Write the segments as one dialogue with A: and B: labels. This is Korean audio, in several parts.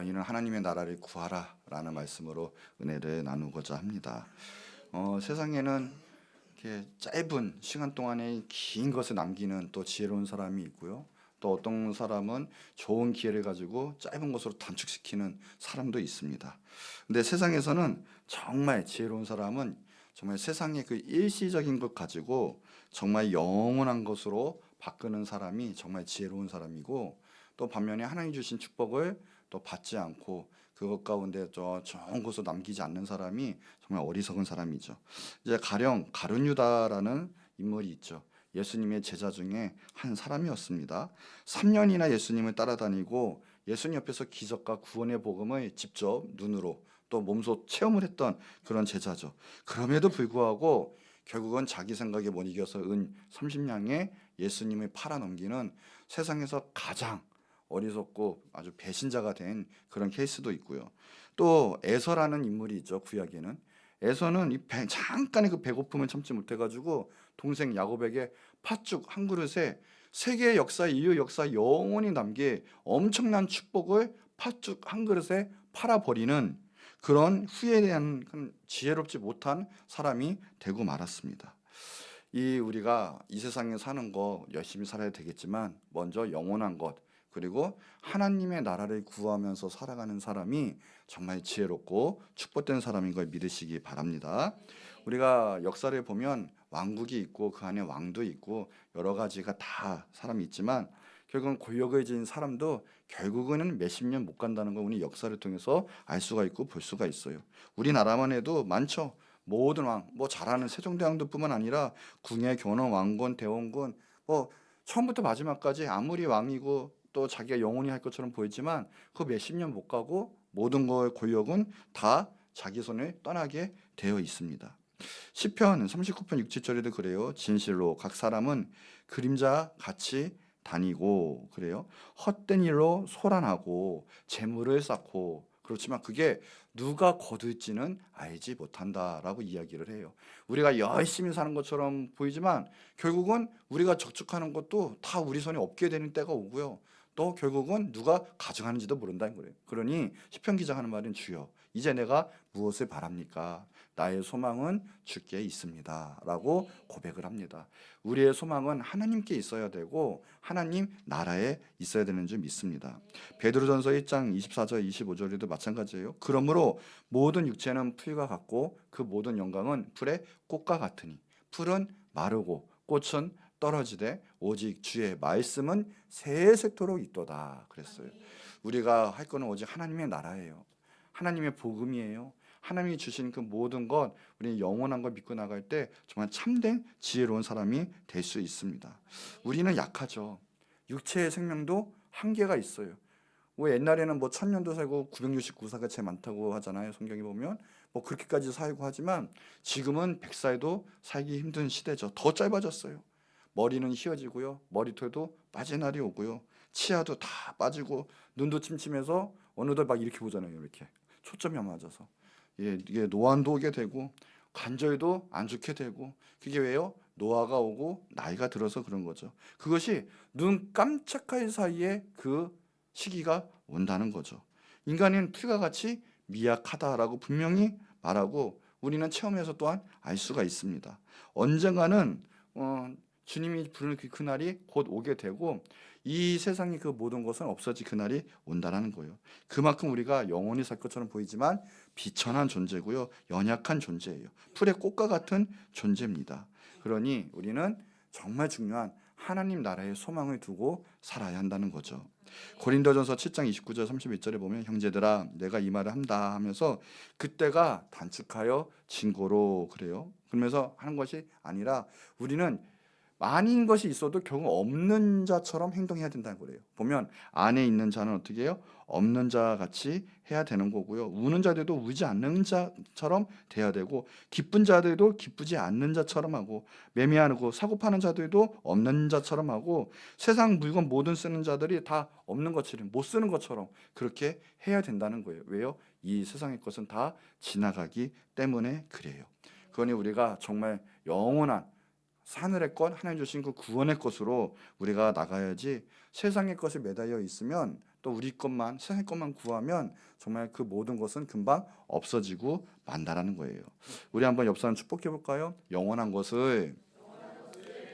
A: 너희는 하나님의 나라를 구하라 라는 말씀으로 은혜를 나누고자 합니다. 세상에는 이렇게 짧은 시간 동안에 긴 것을 남기는 또 지혜로운 사람이 있고요. 또 어떤 사람은 좋은 기회를 가지고 짧은 것으로 단축시키는 사람도 있습니다. 근데 세상에서는 정말 지혜로운 사람은 정말 세상의 그 일시적인 것 가지고 정말 영원한 것으로 바꾸는 사람이 정말 지혜로운 사람이고, 또 반면에 하나님 주신 축복을 또 받지 않고 그것 가운데 저 좋은 것을 남기지 않는 사람이 정말 어리석은 사람이죠. 이제 가령 가룟유다라는 인물이 있죠. 예수님의 제자 중에 한 사람이었습니다. 3년이나 예수님을 따라다니고 예수님 옆에서 기적과 구원의 복음을 직접 눈으로 또 몸소 체험을 했던 그런 제자죠. 그럼에도 불구하고 결국은 자기 생각에 못 이겨서 은 30냥에 예수님을 팔아넘기는 세상에서 가장 어리석고 아주 배신자가 된 그런 케이스도 있고요. 또 에서라는 인물이 있죠. 구약에는 에서는 잠깐의 그 배고픔을 참지 못해가지고 동생 야곱에게 팥죽 한 그릇에 세계 역사, 인류 역사 영원히 남길 엄청난 축복을 팥죽 한 그릇에 팔아버리는 그런 후에 대한 지혜롭지 못한 사람이 되고 말았습니다. 우리가 이 세상에 사는 거 열심히 살아야 되겠지만 먼저 영원한 것, 그리고 하나님의 나라를 구하면서 살아가는 사람이 정말 지혜롭고 축복된 사람인 걸 믿으시기 바랍니다. 우리가 역사를 보면 왕국이 있고 그 안에 왕도 있고 여러 가지가 다 사람이 있지만 결국은 권력을 지닌 사람도 결국은 몇십 년 못 간다는 걸 우리 역사를 통해서 알 수가 있고 볼 수가 있어요. 우리나라만 해도 많죠. 모든 왕, 뭐 잘하는 세종대왕도뿐만 아니라 궁예, 견훤, 왕건, 대원군, 뭐 처음부터 마지막까지 아무리 왕이고 또 자기가 영원히 할 것처럼 보이지만 그 몇십 년 못 가고 모든 걸 권력은 다 자기 손에 떠나게 되어 있습니다. 시편 39편 6, 7절에도 그래요. 진실로 각 사람은 그림자 같이 다니고 그래요. 헛된 일로 소란하고 재물을 쌓고, 그렇지만 그게 누가 거둘지는 알지 못한다라고 이야기를 해요. 우리가 열심히 사는 것처럼 보이지만 결국은 우리가 적축하는 것도 다 우리 손에 없게 되는 때가 오고요. 또 결국은 누가 가져가는지도 모른다는 거예요. 그러니 시편 기자가 하는 말은 주여 이제 내가 무엇을 바랍니까? 나의 소망은 주께 있습니다 라고 고백을 합니다. 우리의 소망은 하나님께 있어야 되고 하나님 나라에 있어야 되는 줄 믿습니다. 베드로전서 1장 24절 25절에도 마찬가지예요. 그러므로 모든 육체는 풀과 같고 그 모든 영광은 풀의 꽃과 같으니 풀은 마르고 꽃은 떨어지되 오직 주의 말씀은 세세토록 있도다 그랬어요. 우리가 할 거는 오직 하나님의 나라예요. 하나님의 복음이에요. 하나님이 주신 그 모든 것, 우리는 영원한 걸 믿고 나갈 때 정말 참된 지혜로운 사람이 될 수 있습니다. 우리는 약하죠. 육체의 생명도 한계가 있어요. 뭐 옛날에는 뭐 1000년도 살고 969세가 제일 많다고 하잖아요. 성경에 보면 뭐 그렇게까지 살고 하지만 지금은 100살도 살기 힘든 시대죠. 더 짧아졌어요. 머리는 휘어지고요. 머리털도 빠진 날이 오고요. 치아도 다 빠지고 눈도 침침해서 어느덧 막 이렇게 보잖아요. 이렇게 초점이 안 맞아서 이게 노안도 오게 되고 관절도 안 좋게 되고, 그게 왜요? 노화가 오고 나이가 들어서 그런 거죠. 그것이 눈 깜짝할 사이에 그 시기가 온다는 거죠. 인간은 풀과 같이 미약하다라고 분명히 말하고 우리는 체험에서 또한 알 수가 있습니다. 언젠가는 주님이 부르는 그날이 곧 오게 되고 이 세상의 그 모든 것은 없어질 그날이 온다라는 거예요. 그만큼 우리가 영원히 살 것처럼 보이지만 비천한 존재고요. 연약한 존재예요. 풀의 꽃과 같은 존재입니다. 그러니 우리는 정말 중요한 하나님 나라의 소망을 두고 살아야 한다는 거죠. 고린도전서 7장 29절 31절에 보면 형제들아 내가 이 말을 한다 하면서 그때가 단축하여 진고로 그래요. 그러면서 하는 것이 아니라 우리는 많은 것이 있어도 결국 없는 자처럼 행동해야 된다는 거예요. 보면 안에 있는 자는 어떻게 해요? 없는 자 같이 해야 되는 거고요. 우는 자들도 우지 않는 자처럼 돼야 되고 기쁜 자들도 기쁘지 않는 자처럼 하고 매매하고 사고 파는 자들도 없는 자처럼 하고 세상 물건 모든 쓰는 자들이 다 없는 것처럼 못 쓰는 것처럼 그렇게 해야 된다는 거예요. 왜요? 이 세상의 것은 다 지나가기 때문에 그래요. 그러니 우리가 정말 영원한 하늘의 것, 하나님 주신 그 구원의 것으로 우리가 나가야지 세상의 것에 매달려 있으면 또 우리 것만 세상 것만 구하면 정말 그 모든 것은 금방 없어지고 만다라는 거예요. 우리 한번 옆 사람 축복해 볼까요? 영원한 것을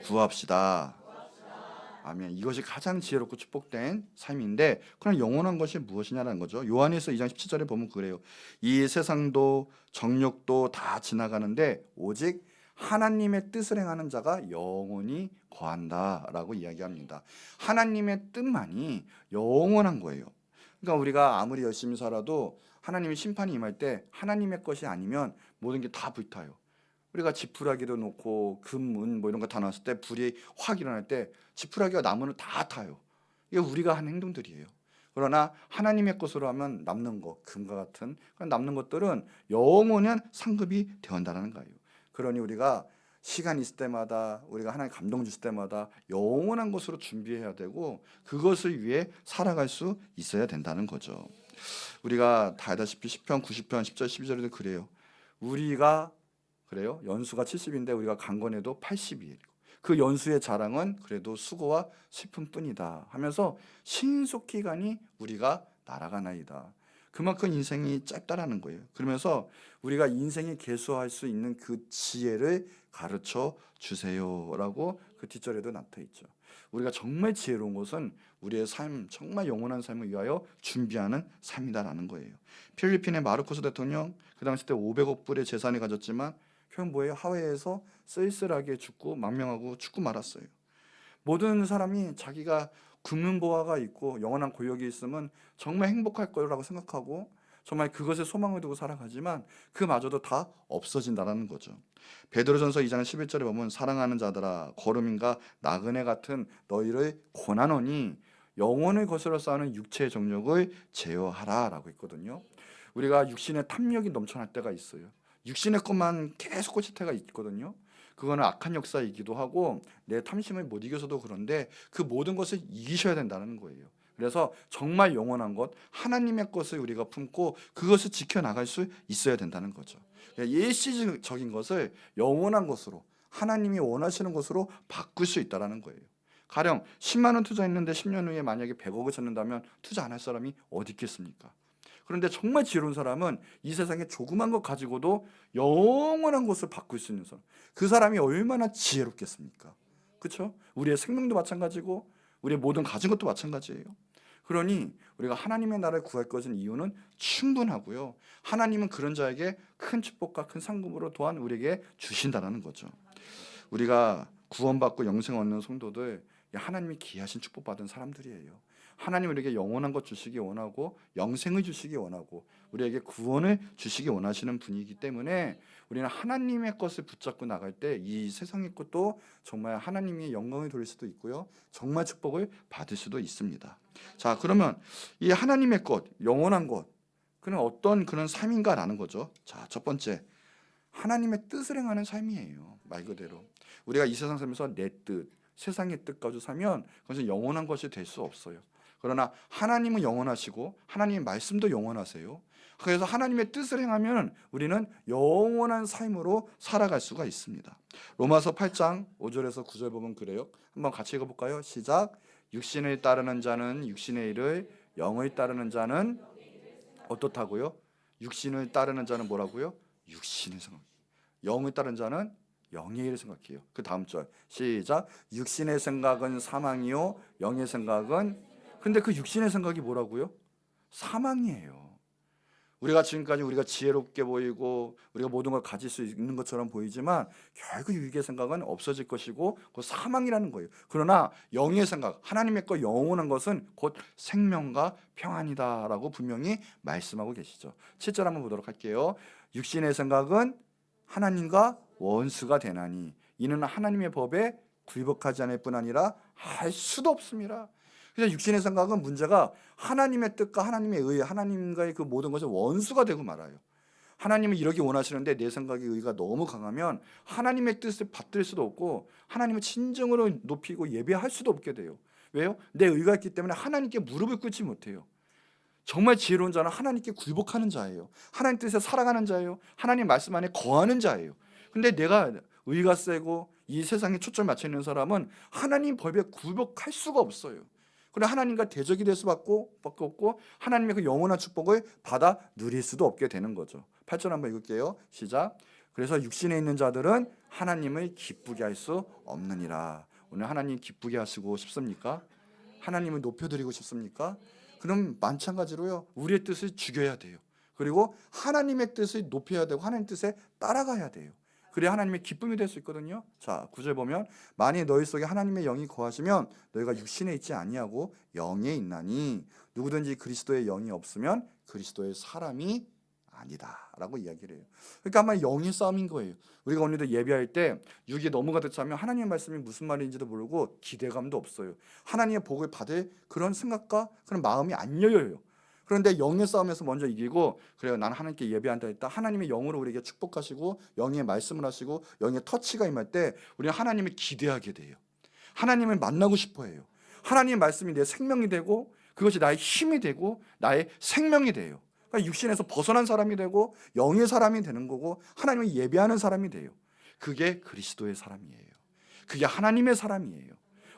A: 구합시다. 아멘. 이것이 가장 지혜롭고 축복된 삶인데, 그럼 영원한 것이 무엇이냐는 거죠. 요한에서 2장 17절에 보면 그래요. 이 세상도 정욕도 다 지나가는데 오직 하나님의 뜻을 행하는 자가 영원히 거한다라고 이야기합니다. 하나님의 뜻만이 영원한 거예요. 그러니까 우리가 아무리 열심히 살아도 하나님의 심판이 임할 때 하나님의 것이 아니면 모든 게 다 불타요. 우리가 지푸라기도 놓고 금, 은 뭐 이런 거 다 놨을 때 불이 확 일어날 때 지푸라기와 나무는 다 타요. 이게 우리가 한 행동들이에요. 그러나 하나님의 것으로 하면 남는 것, 금과 같은 남는 것들은 영원한 상급이 되어온다는 거예요. 그러니 우리가 시간 있을 때마다, 우리가 하나님 감동 주실 때마다 영원한 것으로 준비해야 되고 그것을 위해 살아갈 수 있어야 된다는 거죠. 우리가 다 알다시피 시편 90편 10절 12절에도 그래요. 우리가 그래요. 연수가 70인데 우리가 강건해도 80이에요. 그 연수의 자랑은 그래도 수고와 슬픔뿐이다 하면서 신속히 가니 우리가 날아가나이다. 그만큼 인생이 짧다라는 거예요. 그러면서 우리가 인생이 개수할 수 있는 그 지혜를 가르쳐 주세요라고 그 뒷절에도 나타나 있죠. 우리가 정말 지혜로운 것은 우리의 삶, 정말 영원한 삶을 위하여 준비하는 삶이다라는 거예요. 필리핀의 마르코스 대통령 그 당시 때 500억 불의 재산을 가졌지만 결국 뭐예요? 하와이에서 쓸쓸하게 죽고 망명하고 죽고 말았어요. 모든 사람이 자기가 금은보화가 있고 영원한 고역이 있으면 정말 행복할 거라고 생각하고 정말 그것에 소망을 두고 살아가지만 그마저도 다 없어진다라는 거죠. 베드로전서 2장 11절에 보면 사랑하는 자들아 거름인가 나그네 같은 너희를 권하노니 영혼을 거스려 쌓는 육체의 정욕을 제어하라라고 있거든요. 우리가 육신의 탐욕이 넘쳐날 때가 있어요. 육신의 것만 계속 꽂힐 때가 있거든요. 그거는 악한 역사이기도 하고 내 탐심을 못 이겨서도 그런데 그 모든 것을 이기셔야 된다는 거예요. 그래서 정말 영원한 것, 하나님의 것을 우리가 품고 그것을 지켜나갈 수 있어야 된다는 거죠. 일시적인 것을 영원한 것으로 하나님이 원하시는 것으로 바꿀 수 있다는 거예요. 가령 10만 원 투자했는데 10년 후에 만약에 100억을 찾는다면 투자 안 할 사람이 어디 있겠습니까? 그런데 정말 지혜로운 사람은 이 세상에 조그만 것 가지고도 영원한 것을 바꿀 수 있는 사람. 그 사람이 얼마나 지혜롭겠습니까? 그렇죠? 우리의 생명도 마찬가지고 우리의 모든 가진 것도 마찬가지예요. 그러니 우리가 하나님의 나라를 구할 것은 이유는 충분하고요. 하나님은 그런 자에게 큰 축복과 큰 상급으로 또한 우리에게 주신다는 거죠. 우리가 구원받고 영생 얻는 성도들 하나님이 귀하신 축복받은 사람들이에요. 하나님 우리에게 영원한 것 주시기 원하고 영생을 주시기 원하고 우리에게 구원을 주시기 원하시는 분이기 때문에 우리는 하나님의 것을 붙잡고 나갈 때 이 세상의 것도 정말 하나님이 영광을 돌릴 수도 있고요. 정말 축복을 받을 수도 있습니다. 자, 그러면 이 하나님의 것, 영원한 것, 그는 어떤 그런 삶인가라는 거죠. 자, 첫 번째, 하나님의 뜻을 행하는 삶이에요. 말 그대로 우리가 이 세상 살면서 내 뜻, 세상의 뜻 가지고 살면 그것은 영원한 것이 될 수 없어요. 그러나 하나님은 영원하시고 하나님의 말씀도 영원하세요. 그래서 하나님의 뜻을 행하면 우리는 영원한 삶으로 살아갈 수가 있습니다. 로마서 8장 5절에서 9절 보면 그래요. 한번 같이 읽어볼까요? 시작. 육신을 따르는 자는 육신의 일을, 영을 따르는 자는 어떻다고요? 육신을 따르는 자는 뭐라고요? 육신의 생각. 영을 따르는 자는 영의 일을 생각해요. 그 다음 절 시작. 육신의 생각은 사망이요 영의 생각은, 근데 그 육신의 생각이 뭐라고요? 사망이에요. 우리가 지금까지 우리가 지혜롭게 보이고 우리가 모든 걸 가질 수 있는 것처럼 보이지만 결국 육의 생각은 없어질 것이고 그 사망이라는 거예요. 그러나 영의 생각, 하나님의 것 영원한 것은 곧 생명과 평안이다라고 분명히 말씀하고 계시죠. 7절 한번 보도록 할게요. 육신의 생각은 하나님과 원수가 되나니 이는 하나님의 법에 굴복하지 않을 뿐 아니라 할 수도 없습니다. 그래서 육신의 생각은 문제가 하나님의 뜻과 하나님의 의, 하나님과의 그 모든 것이 원수가 되고 말아요. 하나님은 이러기 원하시는데 내 생각의 의가 너무 강하면 하나님의 뜻을 받들 수도 없고 하나님을 진정으로 높이고 예배할 수도 없게 돼요. 왜요? 내 의가 있기 때문에 하나님께 무릎을 꿇지 못해요. 정말 지혜로운 자는 하나님께 굴복하는 자예요. 하나님 뜻에 살아가는 자예요. 하나님 말씀 안에 거하는 자예요. 근데 내가 의가 세고 이 세상에 초점 맞춰 있는 사람은 하나님 법에 굴복할 수가 없어요. 그래 하나님과 대적이 될 수밖에 없고 하나님의 그 영원한 축복을 받아 누릴 수도 없게 되는 거죠. 8절 한번 읽을게요. 시작. 그래서 육신에 있는 자들은 하나님을 기쁘게 할 수 없느니라. 오늘 하나님 기쁘게 하시고 싶습니까? 하나님을 높여드리고 싶습니까? 그럼 마찬가지로요, 우리의 뜻을 죽여야 돼요. 그리고 하나님의 뜻을 높여야 되고 하나님 뜻에 따라가야 돼요. 그래야 하나님의 기쁨이 될 수 있거든요. 자, 9절 보면 만일 너희 속에 하나님의 영이 거하시면 너희가 육신에 있지 아니하고 영에 있나니 누구든지 그리스도의 영이 없으면 그리스도의 사람이 아니다 라고 이야기를 해요. 그러니까 아마 영의 싸움인 거예요. 우리가 오늘도 예배할 때 육이 너무 가득 차면 하나님의 말씀이 무슨 말인지도 모르고 기대감도 없어요. 하나님의 복을 받을 그런 생각과 그런 마음이 안 열려요. 그런데 영의 싸움에서 먼저 이기고, 그래요, 나는 하나님께 예배한다 했다. 하나님의 영으로 우리에게 축복하시고 영의 말씀을 하시고 영의 터치가 임할 때 우리는 하나님을 기대하게 돼요. 하나님을 만나고 싶어 해요. 하나님의 말씀이 내 생명이 되고 그것이 나의 힘이 되고 나의 생명이 돼요. 그러니까 육신에서 벗어난 사람이 되고 영의 사람이 되는 거고 하나님을 예배하는 사람이 돼요. 그게 그리스도의 사람이에요. 그게 하나님의 사람이에요.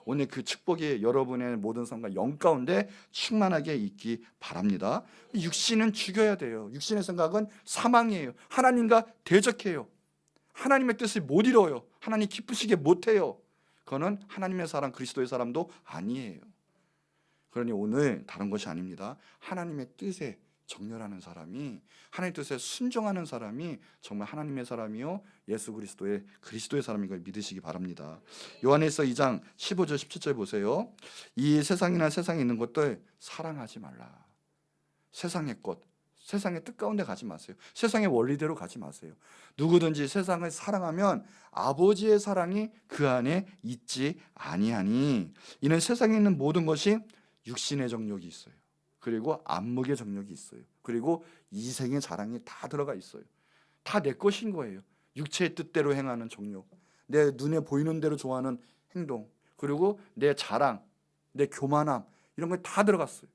A: 오늘 그 축복이 여러분의 모든 삶과 영 가운데 충만하게 있기 바랍니다. 육신은 죽여야 돼요. 육신의 생각은 사망이에요. 하나님과 대적해요. 하나님의 뜻을 못 이뤄요. 하나님 기쁘시게 못해요. 그거는 하나님의 사람, 그리스도의 사람도 아니에요. 그러니 오늘 다른 것이 아닙니다. 하나님의 뜻에 정렬하는 사람이, 하나님의 뜻에 순종하는 사람이 정말 하나님의 사람이요 예수 그리스도의 사람인 걸 믿으시기 바랍니다. 요한일서 2장 15절 17절 보세요. 이 세상이나 세상에 있는 것들 사랑하지 말라. 세상의 것, 세상의 뜻 가운데 가지 마세요. 세상의 원리대로 가지 마세요. 누구든지 세상을 사랑하면 아버지의 사랑이 그 안에 있지 아니하니 이는 세상에 있는 모든 것이 육신의 정욕이 있어요. 그리고 안목의 정욕이 있어요. 그리고 이생의 자랑이 다 들어가 있어요. 다 내 것인 거예요. 육체의 뜻대로 행하는 정욕, 내 눈에 보이는 대로 좋아하는 행동, 그리고 내 자랑, 내 교만함, 이런 거 다 들어갔어요.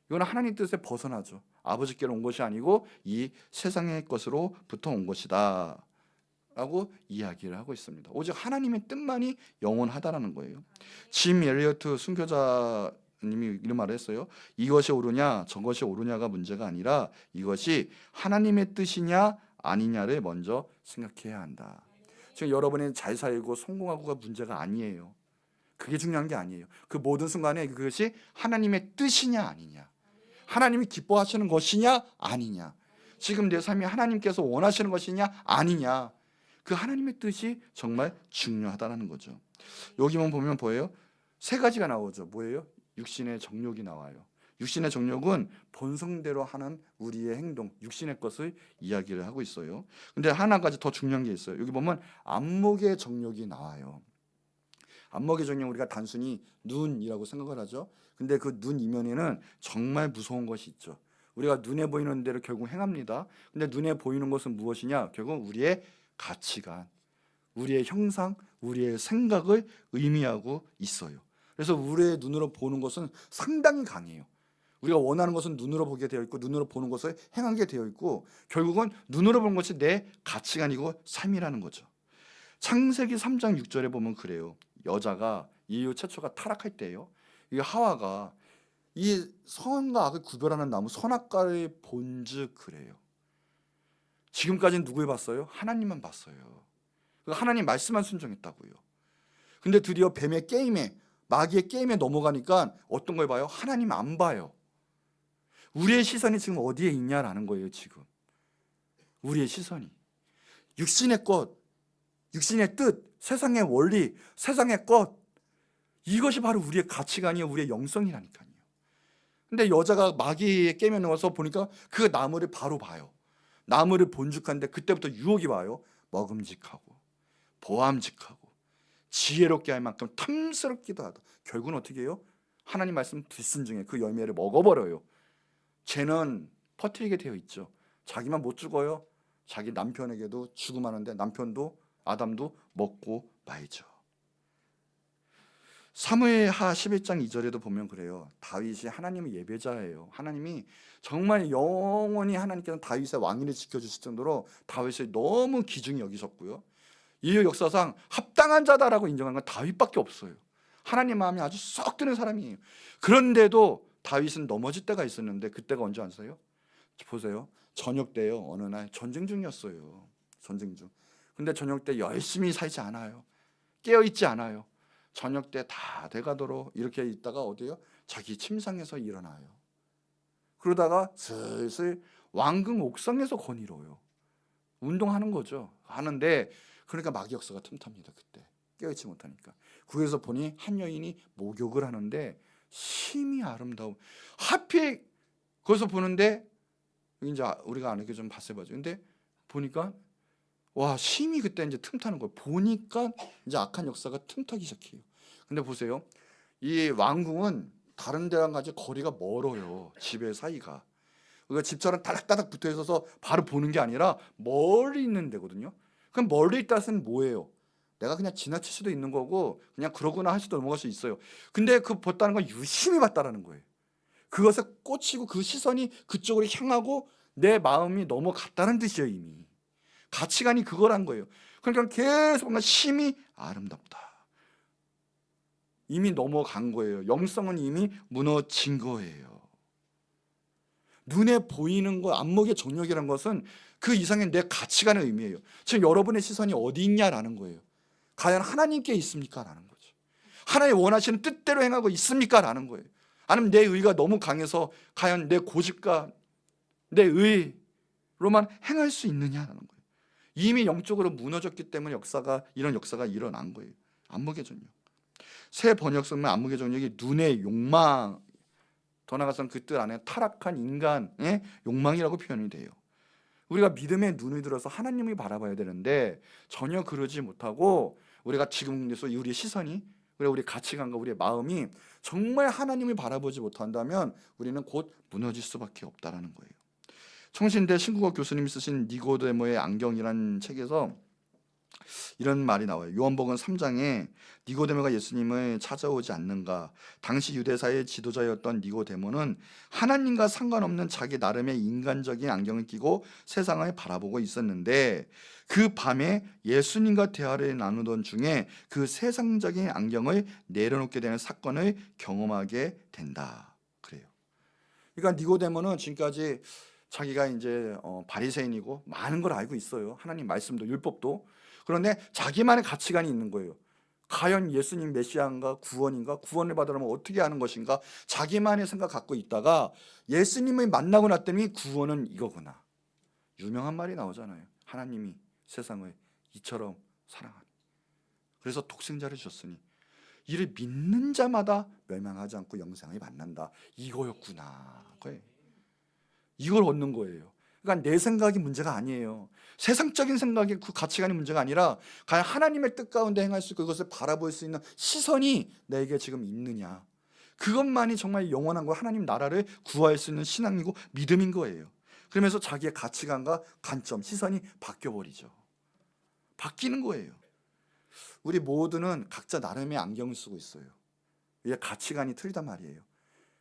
A: 이건 하나님 뜻에 벗어나죠. 아버지께로 온 것이 아니고 이 세상의 것으로부터 온 것이다 라고 이야기를 하고 있습니다. 오직 하나님의 뜻만이 영원하다라는 거예요. 짐 엘리어트 순교자 님이 이런 말을 했어요. 이것이 옳으냐 저것이 옳으냐가 문제가 아니라 이것이 하나님의 뜻이냐 아니냐를 먼저 생각해야 한다. 지금 여러분이 잘 살고 성공하고가 문제가 아니에요. 그게 중요한 게 아니에요. 그 모든 순간에 그것이 하나님의 뜻이냐 아니냐, 하나님이 기뻐하시는 것이냐 아니냐, 지금 내 삶이 하나님께서 원하시는 것이냐 아니냐, 그 하나님의 뜻이 정말 중요하다는 거죠. 여기만 보면 보여요. 세 가지가 나오죠. 뭐예요? 육신의 정욕이 나와요. 육신의 정욕은 본성대로 하는 우리의 행동, 육신의 것을 이야기를 하고 있어요. 근데 하나 가지 더 중요한 게 있어요. 여기 보면 안목의 정욕이 나와요. 안목의 정욕, 우리가 단순히 눈이라고 생각을 하죠. 근데 그 눈 이면에는 정말 무서운 것이 있죠. 우리가 눈에 보이는 대로 결국 행합니다. 근데 눈에 보이는 것은 무엇이냐? 결국 우리의 가치관, 우리의 형상, 우리의 생각을 의미하고 있어요. 그래서 우리의 눈으로 보는 것은 상당히 강해요. 우리가 원하는 것은 눈으로 보게 되어 있고 눈으로 보는 것을 행하게 되어 있고 결국은 눈으로 보는 것이 내 가치관이고 삶이라는 거죠. 창세기 3장 6절에 보면 그래요. 여자가 인류 최초가 타락할 때예요. 이 하와가 이 선과 악을 구별하는 나무 선악과를 본즉 그래요. 지금까지는 누굴 봤어요? 하나님만 봤어요. 하나님 말씀만 순종했다고요. 근데 드디어 뱀의 게임에, 마귀의 게임에 넘어가니까 어떤 걸 봐요? 하나님 안 봐요. 우리의 시선이 지금 어디에 있냐라는 거예요. 지금 우리의 시선이 육신의 것, 육신의 뜻, 세상의 원리, 세상의 것, 이것이 바로 우리의 가치관이요 우리의 영성이라니까요. 근데 여자가 마귀의 게임에 넘어서 보니까 그 나무를 바로 봐요. 나무를 본죽한데 그때부터 유혹이 와요. 먹음직하고 보암직하고 지혜롭게 할 만큼 탐스럽기도 하다. 결국은 어떻게 해요? 하나님 말씀 불순종해 그 열매를 먹어버려요. 죄는 퍼뜨리게 되어 있죠. 자기만 못 죽어요. 자기 남편에게도 죽음하는데 남편도 아담도 먹고 말죠. 사무엘하 11장 2절에도 보면 그래요. 다윗이 하나님의 예배자예요. 하나님이 정말 영원히 하나님께서는 다윗의 왕위를 지켜주실 정도로 다윗을 너무 귀중히 여기셨고요. 인류 역사상 합당한 자다라고 인정한 건 다윗밖에 없어요. 하나님 마음이 아주 쏙 드는 사람이에요. 그런데도 다윗은 넘어질 때가 있었는데 그때가 언제 아세요? 보세요. 저녁 때요. 어느 날 전쟁 중이었어요. 전쟁 중. 근데 저녁 때 열심히 살지 않아요. 깨어 있지 않아요. 저녁 때 다 돼가도록 이렇게 있다가 어디요? 자기 침상에서 일어나요. 그러다가 슬슬 왕궁 옥상에서 거닐어요. 운동하는 거죠. 하는데 그러니까 마귀 역사가 틈탑니다. 그때 깨어있지 못하니까. 거기서 보니 한 여인이 목욕을 하는데 심히 아름다움. 하필 거기서 보는데 이제 우리가 아는 게 좀 봤어요. 근데 보니까 와 심히 그때 이제 틈타는 거예요. 보니까 이제 악한 역사가 틈타기 시작해요. 근데 보세요. 이 왕궁은 다른 데랑 같이 거리가 멀어요. 집의 사이가. 그러니까 집처럼 다닥다닥 붙어 있어서 바로 보는 게 아니라 멀리 있는 데거든요. 그럼 멀리 있다는 뭐예요? 내가 그냥 지나칠 수도 있는 거고 그냥 그러구나 할 수도 넘어갈 수 있어요. 근데 그 봤다는 건 유심히 봤다라는 거예요. 그것에 꽂히고 그 시선이 그쪽으로 향하고 내 마음이 넘어갔다는 뜻이에요. 이미 가치관이 그거란 거예요. 그러니까 계속 뭔가 심히 아름답다. 이미 넘어간 거예요. 영성은 이미 무너진 거예요. 눈에 보이는 것, 안목의 정력이라는 것은 그 이상의 내 가치관의 의미예요. 지금 여러분의 시선이 어디 있냐라는 거예요. 과연 하나님께 있습니까? 라는 거죠. 하나님 원하시는 뜻대로 행하고 있습니까? 라는 거예요. 아니면 내 의가 너무 강해서 과연 내 고집과 내 의로만 행할 수 있느냐라는 거예요. 이미 영적으로 무너졌기 때문에 이런 역사가 일어난 거예요. 안목의 정력. 새 번역성은 안목의 정력이 눈의 욕망, 더 나아가서는 그 뜻 안에 타락한 인간의 욕망이라고 표현이 돼요. 우리가 믿음의 눈을 들어서 하나님을 바라봐야 되는데 전혀 그러지 못하고 우리가 지금에서 우리의 시선이 우리 가치관과 우리의 마음이 정말 하나님을 바라보지 못한다면 우리는 곧 무너질 수밖에 없다라는 거예요. 청신대 신국어 교수님이 쓰신 니고데모의 안경이라는 책에서 이런 말이 나와요. 요한복음 3장에 니고데모가 예수님을 찾아오지 않는가. 당시 유대사의 지도자였던 니고데모는 하나님과 상관없는 자기 나름의 인간적인 안경을 끼고 세상을 바라보고 있었는데 그 밤에 예수님과 대화를 나누던 중에 그 세상적인 안경을 내려놓게 되는 사건을 경험하게 된다. 그래요. 그러니까 니고데모는 지금까지 자기가 이제 바리새인이고 많은 걸 알고 있어요. 하나님 말씀도 율법도. 그런데 자기만의 가치관이 있는 거예요. 과연 예수님 메시아인가 구원인가 구원을 받으려면 어떻게 하는 것인가 자기만의 생각 갖고 있다가 예수님을 만나고 났더니 구원은 이거구나. 유명한 말이 나오잖아요. 하나님이 세상을 이처럼 사랑하니 그래서 독생자를 주셨으니 이를 믿는 자마다 멸망하지 않고 영생을 만난다. 이거였구나. 이걸 얻는 거예요. 그러니까 내 생각이 문제가 아니에요. 세상적인 생각의 그 가치관이 문제가 아니라 과연 하나님의 뜻 가운데 행할 수 있고 그것을 바라볼 수 있는 시선이 내게 지금 있느냐. 그것만이 정말 영원한 거 하나님 나라를 구할 수 있는 신앙이고 믿음인 거예요. 그러면서 자기의 가치관과 관점, 시선이 바뀌어버리죠. 바뀌는 거예요. 우리 모두는 각자 나름의 안경을 쓰고 있어요. 이게 가치관이 틀리단 말이에요.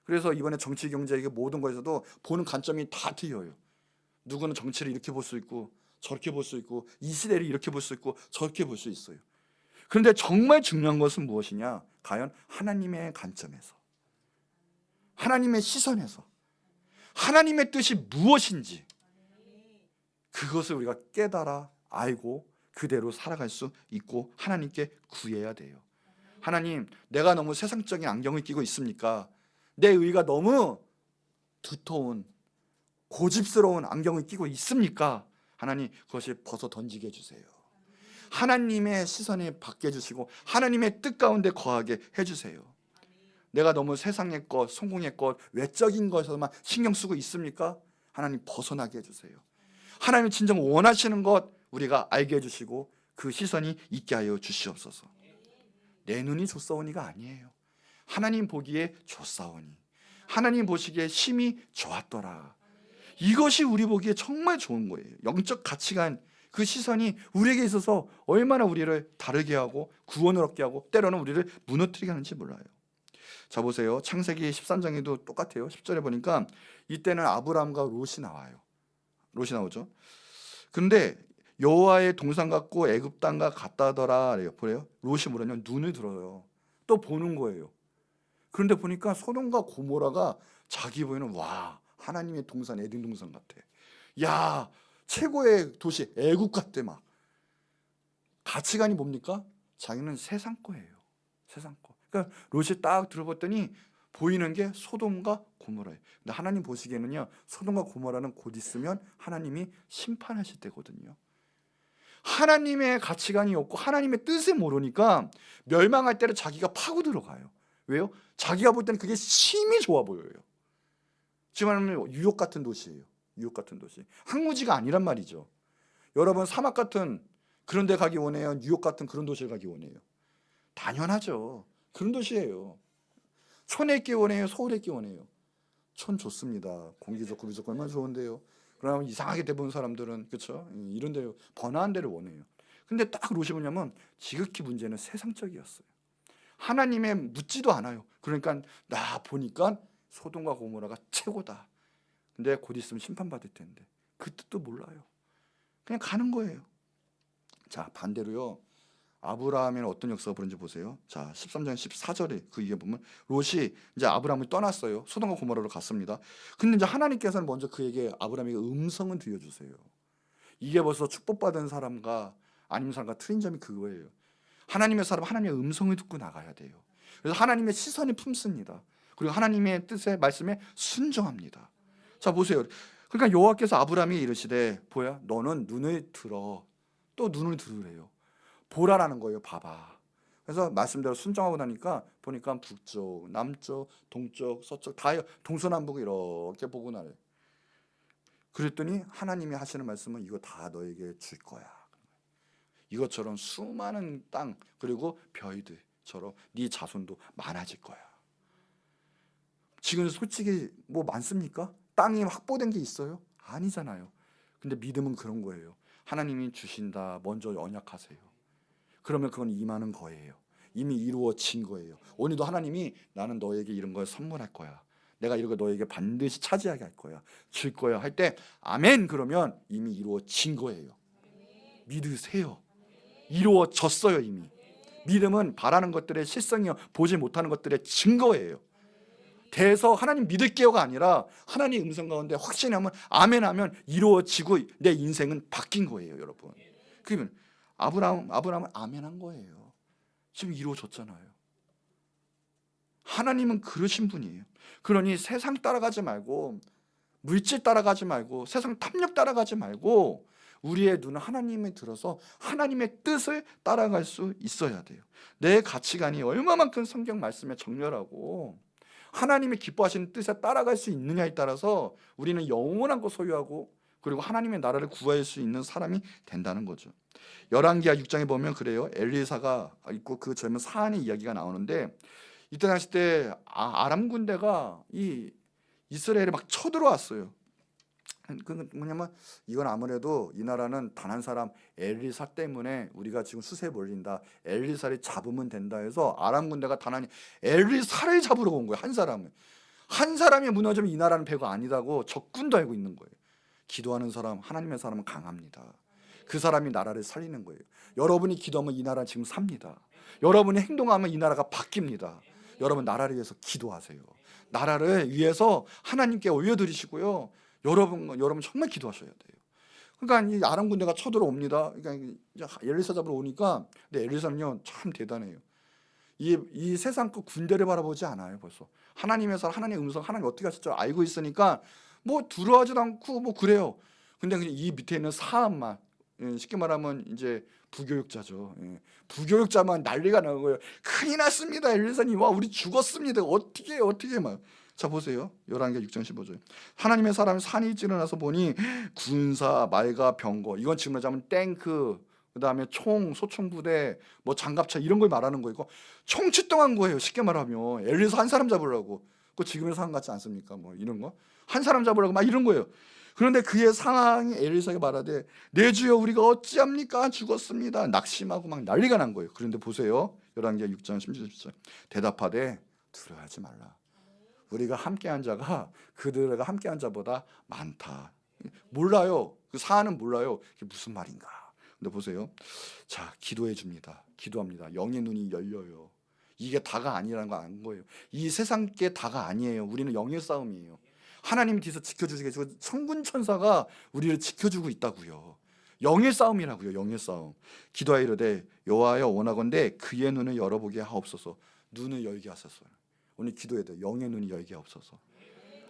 A: 그래서 이번에 정치, 경제 이게 모든 거에서도 보는 관점이 다 틀려요. 누구는 정치를 이렇게 볼 수 있고 저렇게 볼 수 있고 이 시대를 이렇게 볼 수 있고 저렇게 볼 수 있어요. 그런데 정말 중요한 것은 무엇이냐? 과연 하나님의 관점에서 하나님의 시선에서 하나님의 뜻이 무엇인지 그것을 우리가 깨달아 알고 그대로 살아갈 수 있고 하나님께 구해야 돼요. 하나님, 내가 너무 세상적인 안경을 끼고 있습니까? 내 의가 너무 두터운 고집스러운 안경을 끼고 있습니까? 하나님, 그것을 벗어 던지게 해주세요. 하나님의 시선에 받게 해주시고 하나님의 뜻 가운데 거하게 해주세요. 내가 너무 세상의 것, 성공의 것, 외적인 것에서만 신경 쓰고 있습니까? 하나님 벗어나게 해주세요. 하나님이 진정 원하시는 것 우리가 알게 해주시고 그 시선이 있게 하여 주시옵소서. 내 눈이 좋사오니가 아니에요. 하나님 보기에 좋사오니 하나님 보시기에 심히 좋았더라. 이것이 우리 보기에 정말 좋은 거예요. 영적 가치관 그 시선이 우리에게 있어서 얼마나 우리를 다르게 하고 구원을 얻게 하고 때로는 우리를 무너뜨리게 하는지 몰라요. 자 보세요. 창세기 13장에도 똑같아요. 10절에 보니까 이때는 아브라함과 롯이 나와요. 롯이 나오죠. 근데 여호와의 동산 같고 애굽 땅과 같다더라. 보래요. 롯이 뭐라냐면 눈을 들어요. 또 보는 거예요. 그런데 보니까 소돔과 고모라가 자기 보기에는 와, 하나님의 동산, 에덴 동산 같아. 야, 최고의 도시 애국 같대 막. 가치관이 뭡니까? 자기는 세상 거예요. 세상 거. 그러니까 롯이 딱 들어봤더니 보이는 게 소돔과 고모라예요. 근데 하나님 보시기에는요, 소돔과 고모라는 곧 있으면 하나님이 심판하실 때거든요. 하나님의 가치관이 없고 하나님의 뜻을 모르니까 멸망할 때를 자기가 파고 들어가요. 왜요? 자기가 볼 때는 그게 심히 좋아 보여요. 지금 말하면 뉴욕 같은 도시예요. 뉴욕 같은 도시. 항구지가 아니란 말이죠. 여러분 사막 같은 그런 데 가기 원해요? 뉴욕 같은 그런 도시를 가기 원해요? 당연하죠. 그런 도시예요. 촌에 있기 원해요? 서울에 있기 원해요? 촌 좋습니다. 공기 좋고 물 좋고 얼마나 좋은데요. 그러면 이상하게 대부분 사람들은 그렇죠? 이런 데 번화한 데를 원해요. 근데 딱 롯이 뭐냐면 지극히 문제는 세상적이었어요. 하나님의 묻지도 않아요. 그러니까 나 보니까 소돔과 고모라가 최고다. 근데 곧 있으면 심판받을 텐데 그 뜻도 몰라요. 그냥 가는 거예요. 자, 반대로요. 아브라함에는 어떤 역사가 벌어진지 보세요. 자, 13장 14절에 그 이게 보면 롯이 이제 아브라함을 떠났어요. 소돔과 고모라로 갔습니다. 근데 이제 하나님께서는 먼저 그에게 아브라함에게 음성을 들려주세요. 이게 벌써 축복받은 사람과 아닌 사람과 틀린 점이 그거예요. 하나님의 사람 하나님의 음성을 듣고 나가야 돼요. 그래서 하나님의 시선을 품습니다. 그리고 하나님의 뜻에 말씀에 순종합니다. 자, 보세요. 그러니까 여호와께서 아브라함에게 이르시되 보야 너는 눈을 들어. 또 눈을 들으래요. 보라라는 거예요. 봐봐. 그래서 말씀대로 순종하고 나니까 보니까 북쪽, 남쪽, 동쪽, 서쪽 다 동서남북 이렇게 보고 나래. 그랬더니 하나님이 하시는 말씀은 이거 다 너에게 줄 거야. 이것처럼 수많은 땅 그리고 별들처럼 네 자손도 많아질 거야. 지금 솔직히 뭐 많습니까? 땅이 확보된 게 있어요? 아니잖아요. 근데 믿음은 그런 거예요. 하나님이 주신다. 먼저 언약하세요. 그러면 그건 임하는 거예요. 이미 이루어진 거예요. 오늘도 하나님이 나는 너에게 이런 걸 선물할 거야. 내가 이런 거 너에게 반드시 차지하게 할 거야. 줄 거야 할 때 아멘 그러면 이미 이루어진 거예요. 믿으세요. 이루어졌어요 이미. 믿음은 바라는 것들의 실성이요 보지 못하는 것들의 증거예요. 대해서 하나님 믿을게요가 아니라 하나님 음성 가운데 확신하면 아멘하면 이루어지고 내 인생은 바뀐 거예요 여러분. 그러면 아브라함은 아멘한 거예요. 지금 이루어졌잖아요. 하나님은 그러신 분이에요. 그러니 세상 따라가지 말고 물질 따라가지 말고 세상 탐욕 따라가지 말고 우리의 눈은 하나님에 들어서 하나님의 뜻을 따라갈 수 있어야 돼요. 내 가치관이 얼마만큼 성경 말씀에 정렬하고 하나님이 기뻐하시는 뜻에 따라갈 수 있느냐에 따라서 우리는 영원한 것 소유하고 그리고 하나님의 나라를 구할 수 있는 사람이 된다는 거죠. 열왕기하 6장에 보면 그래요. 엘리사가 있고 그 젊은 사안의 이야기가 나오는데 이때 당시 때 아람 군대가 이 이스라엘에 막 쳐들어왔어요. 그 뭐냐면 이건 아무래도 이 나라는 단 한 사람 엘리사 때문에 우리가 지금 수세에 몰린다. 엘리사를 잡으면 된다 해서 아람 군대가 단 한 엘리사를 잡으러 온 거예요. 한 사람이 무너지면 이 나라는 배가 아니다고 적군도 알고 있는 거예요. 기도하는 사람, 하나님의 사람은 강합니다. 그 사람이 나라를 살리는 거예요. 여러분이 기도하면 이 나라 지금 삽니다. 여러분이 행동하면 이 나라가 바뀝니다. 여러분 나라를 위해서 기도하세요. 나라를 위해서 하나님께 올려드리시고요. 여러분 정말 기도하셔야 돼요. 그러니까 이 아람 군대가 쳐들어옵니다. 그러니까 엘리사 잡으러 오니까 근데 엘리사는요 참 대단해요. 이 세상 그 군대를 바라보지 않아요. 벌써 하나님에서 하나님의 음성 하나님 어떻게 하실지 알고 있으니까 뭐 두려워하지도 않고 뭐 그래요. 근데 그냥 이 밑에 있는 사람만 쉽게 말하면 이제 부교육자죠. 부교육자만 난리가 나는 거예요. 큰일 났습니다. 엘리사님 와 우리 죽었습니다. 어떻게 막. 자 보세요. 11개 6장 15절. 하나님의 사람이 산이 찌르나서 보니 군사 말과 병거 이건 지금 말하자면 탱크 그다음에 총 소총부대 뭐 장갑차 이런 걸 말하는 거고 총출동한 거예요. 쉽게 말하면 엘리사 한 사람 잡으려고. 그 지금의 상황 같지 않습니까? 뭐 이런 거 한 사람 잡으려고 막 이런 거예요. 그런데 그의 상황이 엘리사에게 말하되 내 주여 우리가 어찌합니까? 죽었습니다. 낙심하고 막 난리가 난 거예요. 그런데 보세요. 11개 6장 16절 대답하되 두려워하지 말라. 우리가 함께한 자가 그들과 함께한 자보다 많다. 몰라요. 그 사안은 몰라요. 이게 무슨 말인가. 근데 보세요. 자 기도해 줍니다. 기도합니다. 영의 눈이 열려요. 이게 다가 아니라는 거 아는 거예요. 이 세상 게 다가 아니에요. 우리는 영의 싸움이에요. 하나님이 뒤에서 지켜주시고 천군 천사가 우리를 지켜주고 있다고요. 영의 싸움이라고요. 영의 싸움. 기도하여 이르되 여호와여 원하건대 그의 눈을 열어보게 하옵소서. 눈을 열게 하소서. 오늘 기도해야 돼요. 영의 눈이 열게 하옵소서.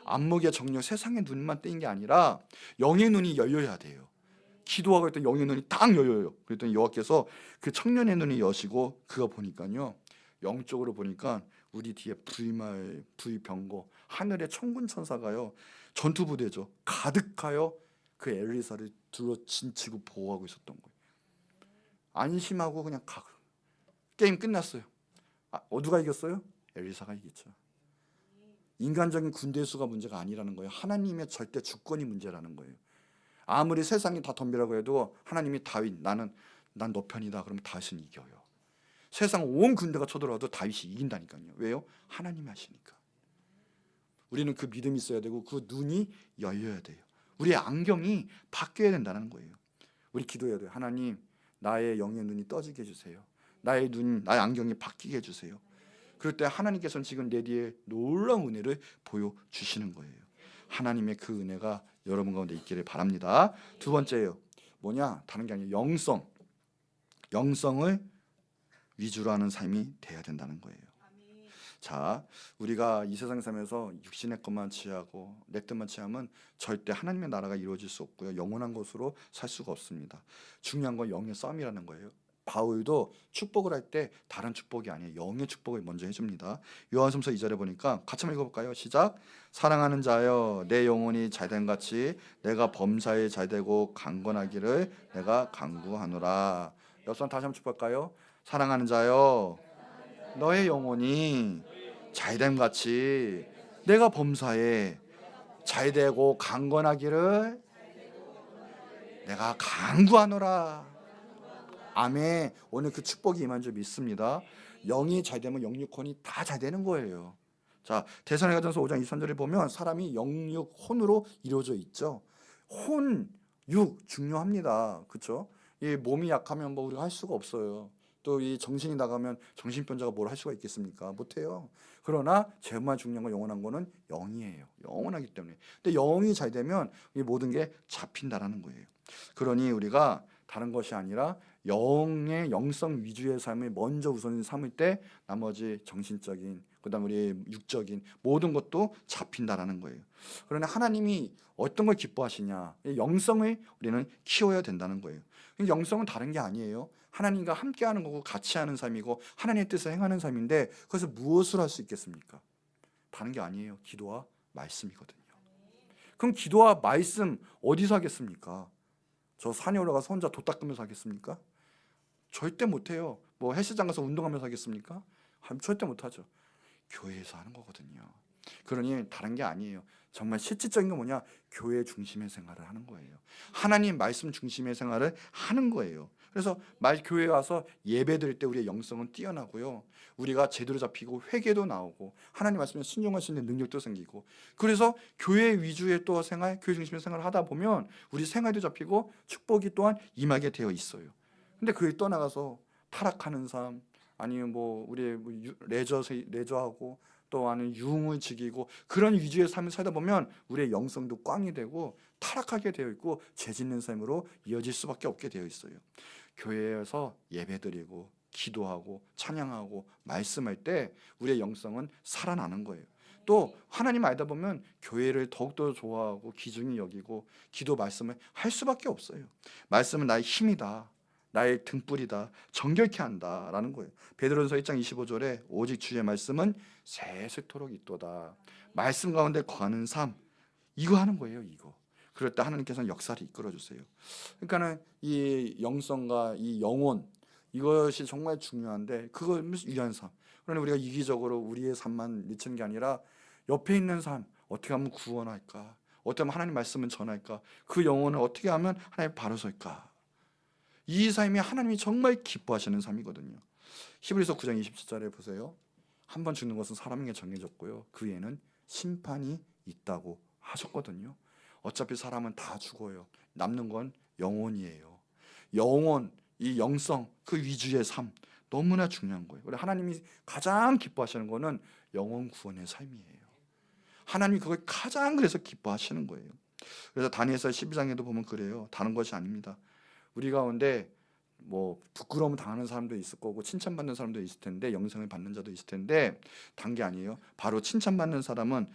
A: 안목의 정령 세상의 눈만 떼인 게 아니라 영의 눈이 열려야 돼요. 기도하고 있던 영의 눈이 딱 열려요. 그랬더니 여호와께서 그 청년의 눈이 여시고 그거 보니까요, 영적으로 보니까 우리 뒤에 불말, 불병거, 하늘의 천군 천사가요, 전투부대죠, 가득하여 그 엘리사를 둘러 진치고 보호하고 있었던 거예요. 안심하고 그냥 가. 게임 끝났어요. 누가 이겼어요? 엘리사가 이겼죠. 인간적인 군대 수가 문제가 아니라는 거예요. 하나님의 절대 주권이 문제라는 거예요. 아무리 세상이 다 덤비라고 해도 하나님이 다윗, 난 너 편이다 그러면 다윗은 이겨요. 세상 온 군대가 쳐들어와도 다윗이 이긴다니까요. 왜요? 하나님이 하시니까. 우리는 그 믿음이 있어야 되고 그 눈이 열려야 돼요. 우리의 안경이 바뀌어야 된다는 거예요. 우리 기도해야 돼요. 하나님, 나의 영의 눈이 떠지게 해주세요. 나의 나의 안경이 바뀌게 해주세요. 그럴 때 하나님께서는 지금 내 뒤에 놀라운 은혜를 보여주시는 거예요. 하나님의 그 은혜가 여러분 가운데 있기를 바랍니다. 두 번째예요. 뭐냐? 다른 게 아니라 영성을 위주로 하는 삶이 돼야 된다는 거예요. 자, 우리가 이 세상 살면서 육신의 것만 취하고 내 뜻만 취하면 절대 하나님의 나라가 이루어질 수 없고요, 영원한 것으로 살 수가 없습니다. 중요한 건 영의 싸움이라는 거예요. 바울도 축복을 할 때 다른 축복이 아니에요. 영의 축복을 먼저 해줍니다. 요한복음 2절에 보니까 같이 한번 읽어볼까요? 시작. 사랑하는 자여 내 영혼이 잘됨 같이 내가 범사에 잘되고 강건하기를 내가 간구하노라. 옆선 다시 한번 축복할까요? 사랑하는 자여 너의 영혼이 잘됨 같이 내가 범사에 잘되고 강건하기를 내가 간구하노라. 아멘. 오늘 그 축복이 임한 줄 믿습니다. 영이 잘되면 영육혼이 다 잘되는 거예요. 자, 데살로니가전서 5장 23절에 보면 사람이 영육 혼으로 이루어져 있죠. 혼, 육 중요합니다. 그렇죠? 이 몸이 약하면 뭐 우리가 할 수가 없어요. 또 이 정신이 나가면 정신병자가 뭘 할 수가 있겠습니까? 못해요. 그러나 정말 중요한 건 영원한 거는 영이에요. 영원하기 때문에. 근데 영이 잘 되면 이 모든 게 잡힌다라는 거예요. 그러니 우리가 다른 것이 아니라 영의 영성 위주의 삶을 먼저 우선 삼을 때 나머지 정신적인, 그다음 우리 육적인 모든 것도 잡힌다라는 거예요. 그러나 하나님이 어떤 걸 기뻐하시냐? 영성을 우리는 키워야 된다는 거예요. 영성은 다른 게 아니에요. 하나님과 함께하는 거고 같이 하는 삶이고 하나님의 뜻을 행하는 삶인데 그것을 무엇을 할 수 있겠습니까? 다른 게 아니에요. 기도와 말씀이거든요. 그럼 기도와 말씀 어디서 하겠습니까? 저 산에 올라가서 혼자 돛 닦으면서 하겠습니까? 절대 못해요. 뭐 헬스장 가서 운동하면서 하겠습니까? 절대 못하죠. 교회에서 하는 거거든요. 그러니 다른 게 아니에요. 정말 실질적인 건 뭐냐? 교회 중심의 생활을 하는 거예요. 하나님 말씀 중심의 생활을 하는 거예요. 그래서 교회에 와서 예배 드릴 때 우리의 영성은 뛰어나고요, 우리가 제대로 잡히고 회개도 나오고 하나님 말씀에 순종할 수 있는 능력도 생기고, 그래서 교회 위주의 또 생활, 교회 중심의 생활을 하다 보면 우리 생활도 잡히고 축복이 또한 임하게 되어 있어요. 근데 그걸 떠나가서 타락하는 삶, 아니면 뭐 우리 레저하고 또 아니면 유흥을 즐기고 그런 위주의 삶을 살다 보면 우리의 영성도 꽝이 되고 타락하게 되어 있고 죄짓는 삶으로 이어질 수밖에 없게 되어 있어요. 교회에서 예배드리고 기도하고 찬양하고 말씀할 때 우리의 영성은 살아나는 거예요. 또 하나님 알다 보면 교회를 더욱더 좋아하고 귀중히 여기고 기도 말씀을 할 수밖에 없어요. 말씀은 나의 힘이다, 나의 등불이다, 정결케 한다라는 거예요. 베드로전서 1장 25절에 오직 주의 말씀은 세세토록 있도다. 말씀 가운데 거하는 삶, 이거 하는 거예요. 이거. 그럴 때 하나님께서는 역사를 이끌어 주세요. 그러니까는 이 영성과 이 영혼, 이것이 정말 중요한데 그걸 위한 삶. 그러나 우리가 이기적으로 우리의 삶만 미치는 게 아니라 옆에 있는 삶, 어떻게 하면 구원할까? 어떻게 하면 하나님 말씀을 전할까? 그 영혼을 어떻게 하면 하나님 바로 설까? 이 삶이 하나님이 정말 기뻐하시는 삶이거든요. 히브리서 9장 27절에 보세요. 한 번 죽는 것은 사람에게 정해졌고요, 그 애는 심판이 있다고 하셨거든요. 어차피 사람은 다 죽어요. 남는 건 영혼이에요. 영혼, 이 영성, 그 위주의 삶, 너무나 중요한 거예요. 우리 하나님이 가장 기뻐하시는 거는 영혼 구원의 삶이에요. 하나님이 그걸 가장 그래서 기뻐하시는 거예요. 그래서 다니엘서 12장에도 보면 그래요. 다른 것이 아닙니다. 우리 가운데 뭐 부끄러움 당하는 사람도 있을 거고 칭찬받는 사람도 있을 텐데, 영생을 받는 자도 있을 텐데, 단 게 아니에요. 바로 칭찬받는 사람은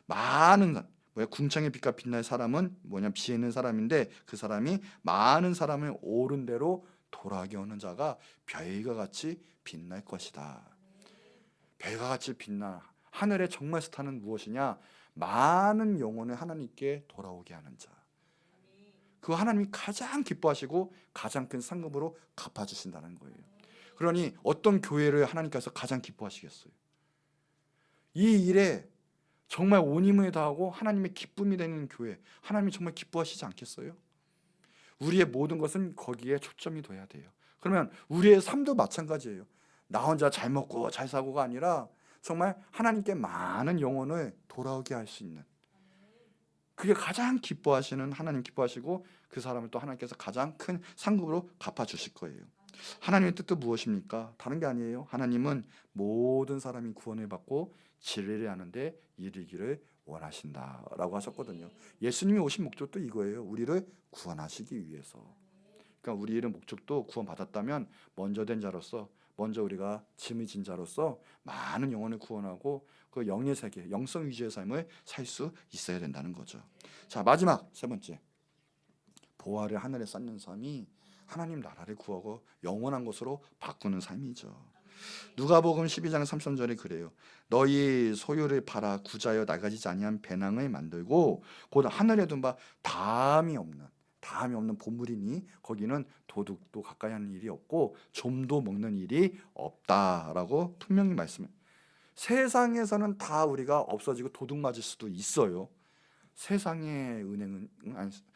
A: 많은 궁창의 빛과 빛날 사람은 비에 있는 사람인데, 그 사람이 많은 사람을 옳은 대로 돌아오게 하는 자가 별과 같이 빛날 것이다. 별과 같이 빛나. 하늘의 정말 스타는 무엇이냐? 많은 영혼을 하나님께 돌아오게 하는 자. 그 하나님이 가장 기뻐하시고 가장 큰 상급으로 갚아주신다는 거예요. 그러니 어떤 교회를 하나님께서 가장 기뻐하시겠어요? 이 일에 정말 온 힘을 다하고 하나님의 기쁨이 되는 교회, 하나님이 정말 기뻐하시지 않겠어요? 우리의 모든 것은 거기에 초점이 둬야 돼요. 그러면 우리의 삶도 마찬가지예요. 나 혼자 잘 먹고 잘 사고가 아니라 정말 하나님께 많은 영혼을 돌아오게 할 수 있는, 그게 가장 기뻐하시는, 하나님 기뻐하시고 그 사람을 또 하나님께서 가장 큰 상급으로 갚아주실 거예요. 하나님의 뜻도 무엇입니까? 다른 게 아니에요. 하나님은 모든 사람이 구원을 받고 진리를 아는데 이르기를 원하신다라고 하셨거든요. 예수님이 오신 목적도 이거예요. 우리를 구원하시기 위해서. 그러니까 우리의 목적도 구원받았다면 먼저 된 자로서, 먼저 우리가 짐을 진 자로서 많은 영혼을 구원하고 그 영의 세계, 영성 위주의 삶을 살 수 있어야 된다는 거죠. 자, 마지막 세 번째, 보화를 하늘에 쌓는 삶이 하나님 나라를 구하고 영원한 것으로 바꾸는 삶이죠. 누가복음 12장 33절에 그래요. 너희 소유를 팔아 구자여 나가지지 아니한 배낭을 만들고 곧 하늘에 둔 바 다함이 없는 보물이니 거기는 도둑도 가까이 하는 일이 없고 좀도 먹는 일이 없다라고 분명히 말씀해요. 세상에서는 다 우리가 없어지고 도둑 맞을 수도 있어요. 세상의 은행은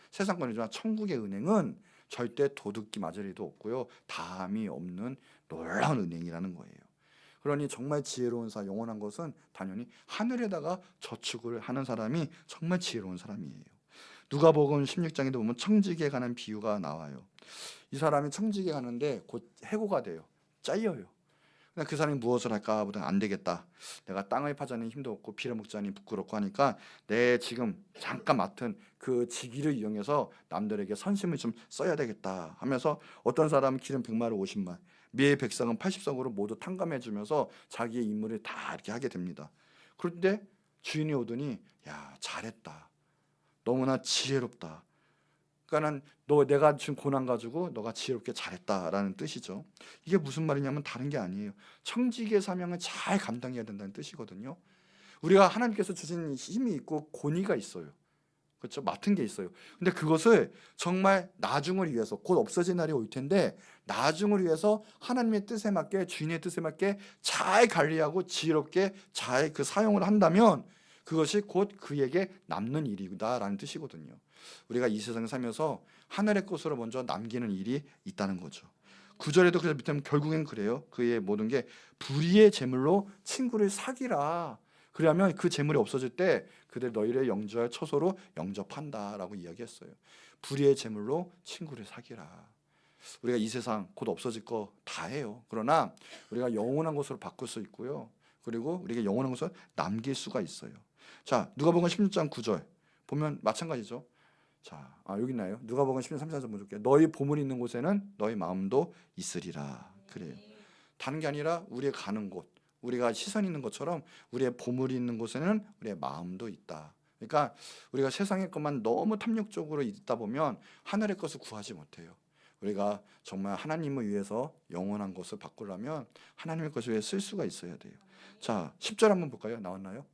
A: 세상권이지만 천국의 은행은 절대 도둑기 맞을 일도 없고요. 다함이 없는 놀라운 은행이라는 거예요. 그러니 정말 지혜로운 영원한 것은 당연히 하늘에다가 저축을 하는 사람이 정말 지혜로운 사람이에요. 누가복음 16장에도 보면 청지기에 관한 비유가 나와요. 이 사람이 청지기에 가는데 곧 해고가 돼요. 잘려요. 그 사람이 무엇을 할까 보다 안 되겠다. 내가 땅을 파자니 힘도 없고 빌어먹자니 부끄럽고 하니까 내 지금 잠깐 맡은 그 직위를 이용해서 남들에게 선심을 좀 써야 되겠다 하면서 어떤 사람은 기름 100마를 50마, 미의 백성은 80석으로 모두 탕감해 주면서 자기의 임무를 다 이렇게 하게 됩니다. 그런데 주인이 오더니 야, 잘했다. 너무나 지혜롭다. 그러니까는 내가 지금 고난 가지고 너가 지혜롭게 잘했다라는 뜻이죠. 이게 무슨 말이냐면 다른 게 아니에요. 청지기의 사명을 잘 감당해야 된다는 뜻이거든요. 우리가 하나님께서 주신 힘이 있고 권위가 있어요. 그렇죠? 맡은 게 있어요. 근데 그것을 정말 나중을 위해서, 곧 없어질 날이 올 텐데 나중을 위해서 하나님의 뜻에 맞게, 주인의 뜻에 맞게 잘 관리하고 지혜롭게 잘 그 사용을 한다면 그것이 곧 그에게 남는 일이다라는 뜻이거든요. 우리가 이 세상을 살면서 하늘의 것으로 먼저 남기는 일이 있다는 거죠. 9절에도 그래서 밑에 결국엔 그래요. 그의 모든 게 불의의 재물로 친구를 사귀라. 그러면 그 재물이 없어질 때 그들 너희를 영접할 처소로 영접한다라고 이야기했어요. 불의의 재물로 친구를 사귀라. 우리가 이 세상 곧 없어질 거 다 해요. 그러나 우리가 영원한 것으로 바꿀 수 있고요. 그리고 우리가 영원한 것을 남길 수가 있어요. 자, 누가복음 16장 9절 보면 마찬가지죠. 자, 여기 있나요? 누가복음 16장 34절 보여줄게요. 너희 보물이 있는 곳에는 너희 마음도 있으리라. 그래요. 다른 게 아니라 우리의 가는 곳, 우리가 시선 있는 것처럼 우리의 보물이 있는 곳에는 우리의 마음도 있다. 그러니까 우리가 세상의 것만 너무 탐욕적으로 있다 보면 하늘의 것을 구하지 못해요. 우리가 정말 하나님을 위해서 영원한 것을 바꾸려면 하나님의 것을 위해 쓸 수가 있어야 돼요. 자, 10절 한번 볼까요? 나왔나요?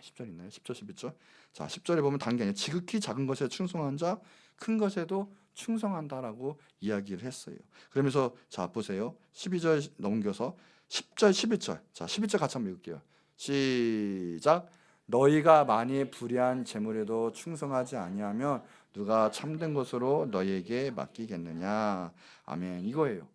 A: 10절 있나요? 10절, 11절. 자, 10절에 보면 다른 게 아니라 지극히 작은 것에 충성한 자 큰 것에도 충성한다라고 이야기를 했어요. 그러면서 자, 보세요. 12절 넘겨서 10절, 11절. 자, 11절 같이 한번 읽을게요. 시작. 너희가 많이 불의한 재물에도 충성하지 아니하면 누가 참된 것으로 너희에게 맡기겠느냐. 아멘. 이거예요.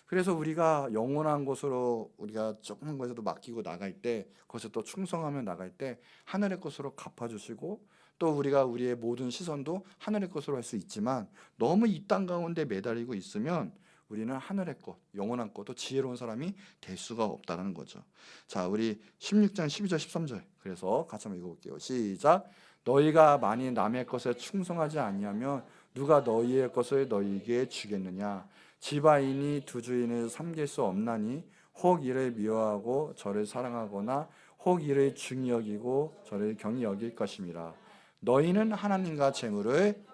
A: 그래서 우리가 영원한 것으로 우리가 조그만 것에도 맡기고 나갈 때, 그것에 또 충성하며 나갈 때 하늘의 것으로 갚아주시고, 또 우리가 우리의 모든 시선도 하늘의 것으로 할 수 있지만 너무 이 땅 가운데 매달리고 있으면 우리는 하늘의 것, 영원한 것도 지혜로운 사람이 될 수가 없다는 거죠. 자, 우리 16장 12절 13절 그래서 같이 한번 읽어볼게요. 시작. 너희가 만일 남의 것에 충성하지 아니하면 누가 너희의 것을 너희에게 주겠느냐. 지바인이 두 주인을 섬길 수 없나니 혹 이를 미워하고 저를 사랑하거나 혹 이를 중히 여기고 저를 경히 여길 것임이라. 너희는 하나님과 재물을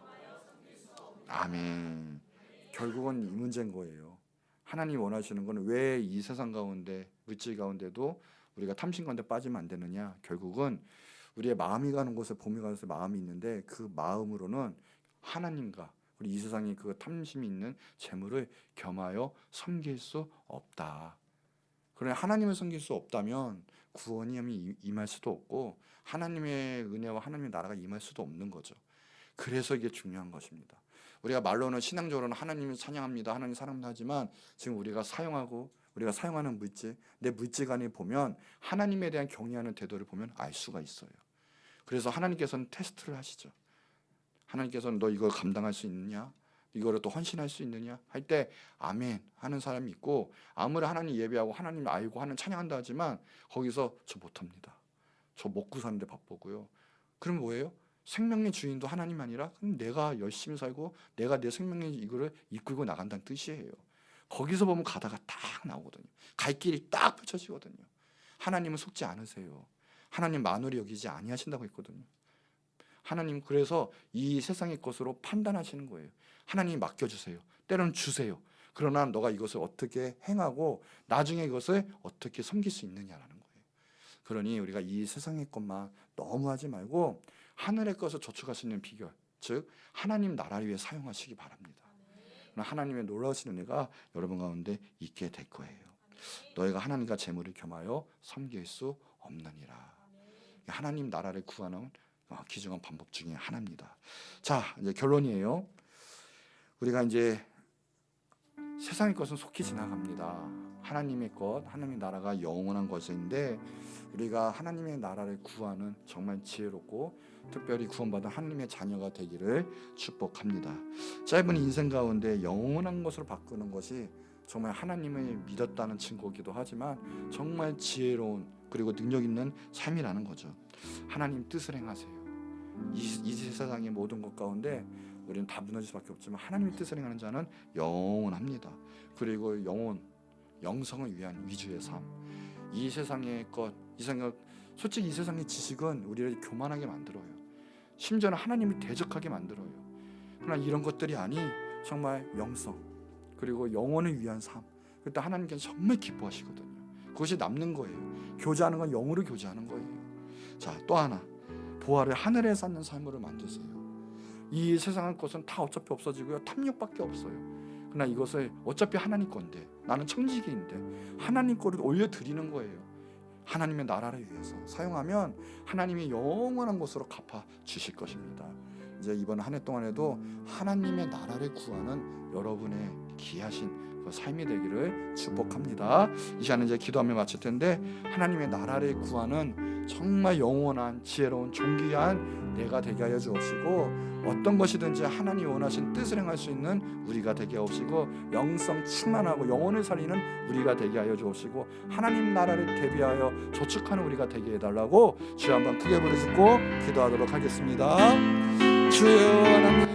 A: 아멘. 결국은 이 문제인 거예요. 하나님이 원하시는 건 왜 이 세상 가운데 물질 가운데도 우리가 탐심 가운데 빠지면 안 되느냐. 결국은 우리의 마음이 가는 곳에 봄이 가는 곳에 마음이 있는데 그 마음으로는 하나님과 우리 이 세상에 그 탐심이 있는 재물을 겸하여 섬길 수 없다. 그러나 하나님을 섬길 수 없다면 구원이 임할 수도 없고 하나님의 은혜와 하나님의 나라가 임할 수도 없는 거죠. 그래서 이게 중요한 것입니다. 우리가 말로는 신앙적으로는 하나님을 찬양합니다. 하나님 사랑합니다 하지만 지금 우리가 사용하는 물질, 내 물질관에 보면 하나님에 대한 경외하는 태도를 보면 알 수가 있어요. 그래서 하나님께서는 테스트를 하시죠. 하나님께서는 너 이걸 감당할 수 있느냐? 이거를 또 헌신할 수 있느냐? 할 때 아멘 하는 사람이 있고 아무리 하나님 예배하고 하나님 알고 하는 찬양한다 하지만 거기서 저 못합니다. 저 먹고 사는데 바쁘고요. 그럼 뭐예요? 생명의 주인도 하나님 아니라 그럼 내가 열심히 살고 내가 내 생명의 이거를 이끌고 나간다는 뜻이에요. 거기서 보면 가다가 딱 나오거든요. 갈 길이 딱 펼쳐지거든요. 하나님은 속지 않으세요. 하나님 만홀히 여기지 아니하신다고 했거든요. 하나님 그래서 이 세상의 것으로 판단하시는 거예요. 하나님 맡겨주세요. 때로는 주세요. 그러나 너가 이것을 어떻게 행하고 나중에 이것을 어떻게 섬길 수 있느냐라는 거예요. 그러니 우리가 이 세상의 것만 너무 하지 말고 하늘의 것을 저축할 수 있는 비결, 즉 하나님 나라를 위해 사용하시기 바랍니다. 하나님의 놀라우신 은혜가 여러분 가운데 있게 될 거예요. 너희가 하나님과 재물을 겸하여 섬길 수 없느니라. 하나님 나라를 구하는 귀중한 방법 중에 하나입니다. 자, 이제 결론이에요. 우리가 이제 세상의 것은 속히 지나갑니다. 하나님의 것, 하나님의 나라가 영원한 것인데 우리가 하나님의 나라를 구하는 정말 지혜롭고 특별히 구원받은 하나님의 자녀가 되기를 축복합니다. 짧은 인생 가운데 영원한 것으로 바꾸는 것이 정말 하나님을 믿었다는 증거이기도 하지만 정말 지혜로운 그리고 능력 있는 삶이라는 거죠. 하나님 뜻을 행하세요. 이 세상의 모든 것 가운데 우리는 다 무너질 수밖에 없지만 하나님의 뜻을 행하는 자는 영원합니다. 그리고 영성을 위한 위주의 삶. 이 세상의 것, 솔직히 이 세상의 지식은 우리를 교만하게 만들어요. 심지어는 하나님을 대적하게 만들어요. 그러나 이런 것들이 아니 정말 영성 그리고 영혼을 위한 삶. 그때 하나님께서 정말 기뻐하시거든요. 그것이 남는 거예요. 교제하는 건 영으로 교제하는 거예요. 자, 또 하나 보화를 하늘에 쌓는 삶으로 만드세요. 이 세상의 것은 다 어차피 없어지고요. 탐욕밖에 없어요. 그러나 이것을 어차피 하나님 건데 나는 청지기인데 하나님 거를 올려드리는 거예요. 하나님의 나라를 위해서 사용하면 하나님이 영원한 것으로 갚아 주실 것입니다. 이제 이번 한 해 동안에도 하나님의 나라를 구하는 여러분의 귀하신 그 삶이 되기를 축복합니다. 이 시간에 이제 기도하며 마칠 텐데 하나님의 나라를 구하는 정말 영원한 지혜로운 존귀한 내가 되게 하여 주옵시고 어떤 것이든지 하나님이 원하신 뜻을 행할 수 있는 우리가 되게 하옵시고 영성 충만하고 영혼을 살리는 우리가 되게 하여 주옵시고 하나님 나라를 대비하여 저축하는 우리가 되게 해달라고 주여 한번 크게 부르짖고 기도하도록 하겠습니다. 주여 하나님